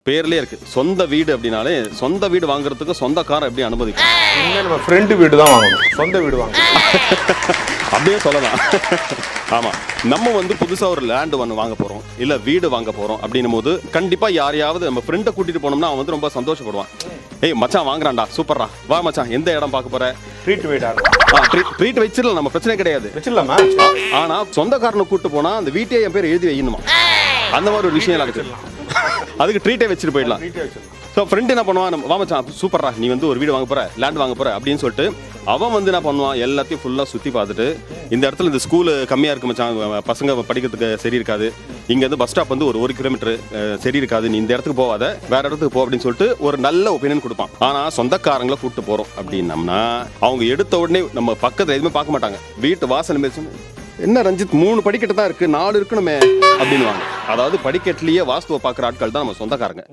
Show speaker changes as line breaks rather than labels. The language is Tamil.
பேர்லயே இருக்கு சொந்த வீடு அப்படின்னாலே சொந்த வீடு வாங்குறதுக்கு சொந்தக்காரன் எப்படி அனுமதிக்கும்?
நம்ம ஃப்ரெண்டு வீடு தான் வாங்கணும், சொந்த வீடு வாங்கணும்.
அப்படியே சொல்லலாம். ஆமா, நம்ம வந்து புதுசா ஒரு லேண்ட் ஒன்று வாங்க போறோம் இல்ல வீடு வாங்க போறோம் அப்படின்னும் போது கண்டிப்பா யாரையாவது நம்ம ஃப்ரெண்டை கூட்டிட்டு போனோம்னா அவன் வந்து ரொம்ப சந்தோஷப்படுவான். ஏய் மச்சான் வாங்குறான்டா, சூப்பர்ரா, வா மச்சான் எந்த இடம் பார்க்க போற?
ட்ரீட் வீடா?
ட்ரீட் வச்சிடலாம், நம்ம பிரச்சனை கிடையாது.
வச்சிடலாமா?
ஆனா சொந்தக்காரனை கூட்டு போனா அந்த வீட்டையே என் பேர் எழுதி வைக்கணுமா, அந்த மாதிரி ஒரு விஷயம் இருக்குது. அதுக்கு ட்ரீட்டே வச்சுட்டு போயிடலாம். ஸோ ஃப்ரெண்ட் என்ன பண்ணுவான், வா மச்சான் சூப்பர்ரா, நீ வந்து ஒரு வீடு வாங்க போற, லேண்ட் வாங்க போற அப்படின்னு சொல்லிட்டு அவன் வந்து என்ன பண்ணுவான், எல்லாத்தையும் ஃபுல்லாக சுற்றி பார்த்துட்டு இந்த இடத்துல இந்த ஸ்கூலு கம்மியாக இருக்கு மச்சான், பசங்க படிக்கிறதுக்கு சரி இருக்காது, இங்கேருந்து பஸ் ஸ்டாப் வந்து ஒரு கிலோமீட்டர் சரி இருக்காது, நீ இந்த இடத்துக்கு போகாத வேற இடத்துக்கு போ அப்படின்னு சொல்லிட்டு ஒரு நல்ல ஒப்பீனியன் கொடுப்பான். ஆனால் சொந்தக்காரங்களை கூப்பிட்டு போகிறோம் அப்படின்னம்னா அவங்க எடுத்த உடனே நம்ம பக்கத்தில் எதுவுமே பார்க்க மாட்டாங்க. வீட்டு வாசல் மேல் என்ன ரஞ்சித் 3 படிக்கட்டு தான் இருக்கு, 4 இருக்கணுமே அப்படின்வாங்க. அதாவது படிக்கட்டுலயே வாஸ்துவை பார்க்குற ஆட்கள் தான் நம்ம சொந்தக்காரங்க.